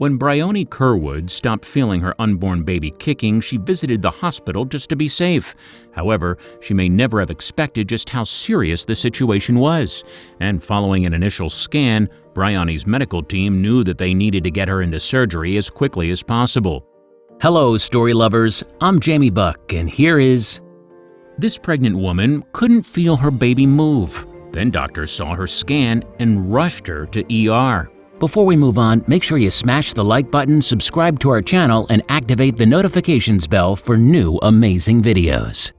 When Briony Curwood stopped feeling her unborn baby kicking, she visited the hospital just to be safe. However, she may never have expected just how serious the situation was. And following an initial scan, Briony's medical team knew that they needed to get her into surgery as quickly as possible. Hello, story lovers. I'm Jamie Buck, and here is... This pregnant woman couldn't feel her baby move. Then doctors saw her scan and rushed her to ER. Before we move on, make sure you smash the like button, subscribe to our channel, and activate the notifications bell for new amazing videos.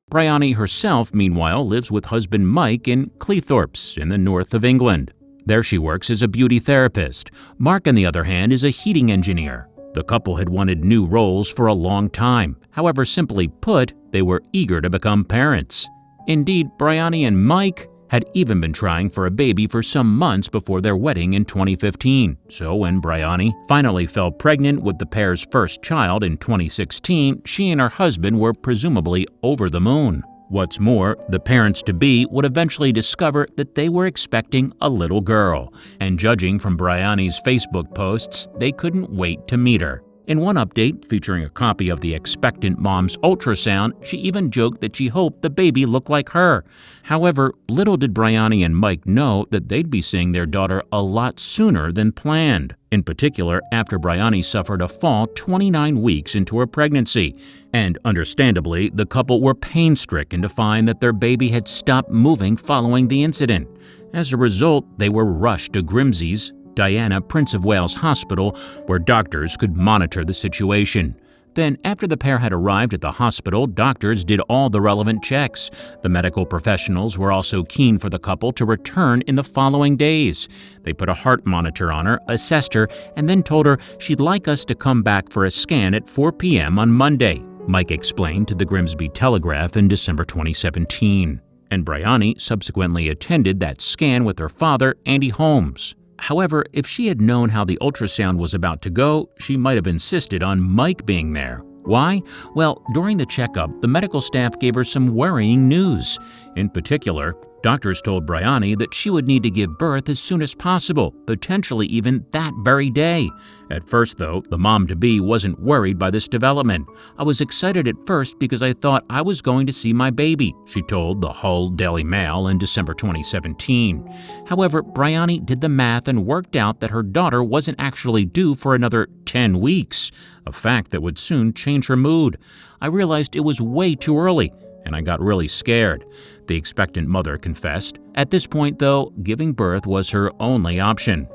Briony herself, meanwhile, lives with husband Mike in Cleethorpes in the north of England. There she works as a beauty therapist. Mark, on the other hand, is a heating engineer. The couple had wanted new roles for a long time. However, simply put, they were eager to become parents. Indeed, Briony and Mike had even been trying for a baby for some months before their wedding in 2015. So when Briony finally fell pregnant with the pair's first child in 2016, she and her husband were presumably over the moon. What's more, the parents-to-be would eventually discover that they were expecting a little girl, and judging from Briony's Facebook posts, they couldn't wait to meet her. In one update, featuring a copy of the expectant mom's ultrasound, she even joked that she hoped the baby looked like her. However, little did Briony and Mike know that they'd be seeing their daughter a lot sooner than planned. In particular, after Briony suffered a fall 29 weeks into her pregnancy. And understandably, the couple were pain-stricken to find that their baby had stopped moving following the incident. As a result, they were rushed to Grimsby's Diana, Prince of Wales Hospital, where doctors could monitor the situation. Then, after the pair had arrived at the hospital, doctors did all the relevant checks. The medical professionals were also keen for the couple to return in the following days. They put a heart monitor on her, assessed her, and then told her she'd like us to come back for a scan at 4 p.m. on Monday, Mike explained to the Grimsby Telegraph in December 2017. And Briony subsequently attended that scan with her father, Andy Holmes. However, if she had known how the ultrasound was about to go, she might have insisted on Mike being there. Why? Well, during the checkup, the medical staff gave her some worrying news. In particular, doctors told Briony that she would need to give birth as soon as possible, potentially even that very day. At first, though, the mom-to-be wasn't worried by this development. "I was excited at first because I thought I was going to see my baby," she told the Hull Daily Mail in December 2017. However, Briony did the math and worked out that her daughter wasn't actually due for another 10 weeks, a fact that would soon change her mood. "I realized it was way too early, and I got really scared," the expectant mother confessed. At this point, though, giving birth was her only option.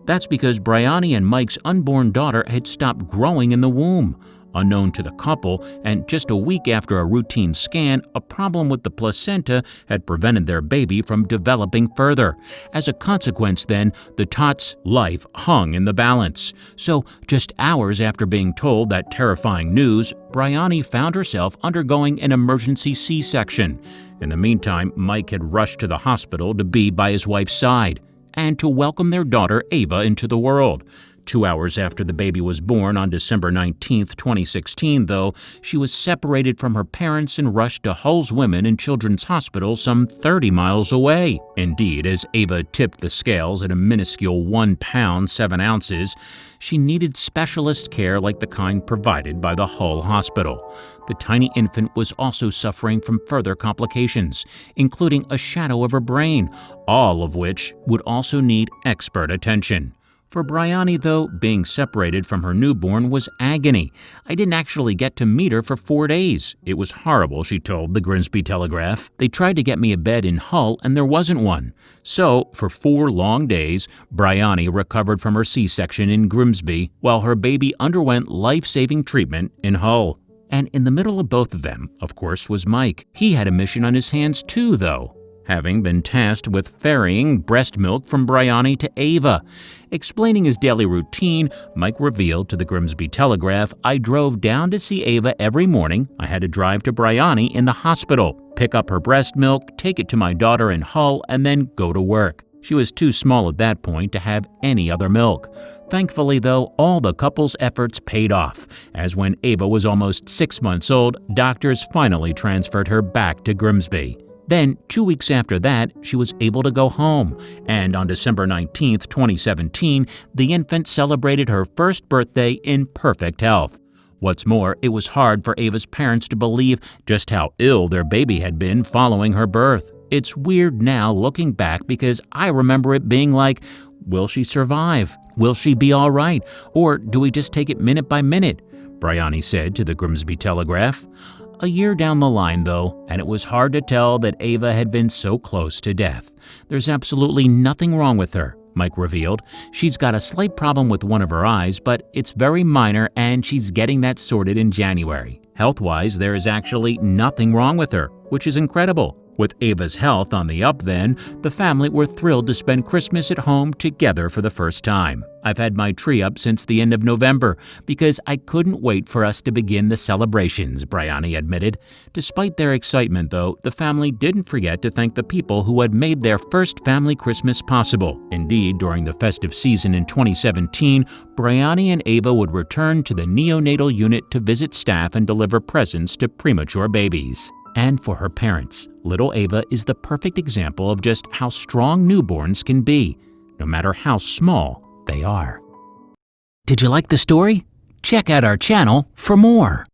That's because Briony and Mike's unborn daughter had stopped growing in the womb. Unknown to the couple, and just a week after a routine scan, a problem with the placenta had prevented their baby from developing further. As a consequence, then, the tot's life hung in the balance. So, just hours after being told that terrifying news, Briony found herself undergoing an emergency C-section. In the meantime, Mike had rushed to the hospital to be by his wife's side and to welcome their daughter Ava into the world. 2 hours after the baby was born on December 19, 2016, though, she was separated from her parents and rushed to Hull's Women and Children's Hospital some 30 miles away. Indeed, as Ava tipped the scales at a minuscule 1 pound 7 ounces, she needed specialist care like the kind provided by the Hull Hospital. The tiny infant was also suffering from further complications, including a shadow of her brain, all of which would also need expert attention. For Briony, though, being separated from her newborn was agony. "I didn't actually get to meet her for 4 days. It was horrible," she told the Grimsby Telegraph. "They tried to get me a bed in Hull and there wasn't one." So, for 4 long days, Briony recovered from her C-section in Grimsby while her baby underwent life-saving treatment in Hull. And in the middle of both of them, of course, was Mike. He had a mission on his hands too, though, having been tasked with ferrying breast milk from Briony to Ava. Explaining his daily routine, Mike revealed to the Grimsby Telegraph, "I drove down to see Ava every morning. I had to drive to Briony in the hospital, pick up her breast milk, take it to my daughter in Hull, and then go to work. She was too small at that point to have any other milk." Thankfully, though, all the couple's efforts paid off, as when Ava was almost 6 months old, doctors finally transferred her back to Grimsby. Then, 2 weeks after that, she was able to go home, and on December 19, 2017, the infant celebrated her first birthday in perfect health. What's more, it was hard for Ava's parents to believe just how ill their baby had been following her birth. It's weird now looking back because I remember it being like, will she survive? Will she be all right? Or do we just take it minute by minute? Briony said to the Grimsby Telegraph. A year down the line, though, and it was hard to tell that Ava had been so close to death. There's absolutely nothing wrong with her, Mike revealed. She's got a slight problem with one of her eyes, but it's very minor and she's getting that sorted in January. Health-wise, there is actually nothing wrong with her, which is incredible. With Ava's health on the up then, the family were thrilled to spend Christmas at home together for the first time. I've had my tree up since the end of November because I couldn't wait for us to begin the celebrations, Briony admitted. Despite their excitement, though, the family didn't forget to thank the people who had made their first family Christmas possible. Indeed, during the festive season in 2017, Briony and Ava would return to the neonatal unit to visit staff and deliver presents to premature babies. And for her parents, little Ava is the perfect example of just how strong newborns can be, no matter how small they are. Did you like the story? Check out our channel for more.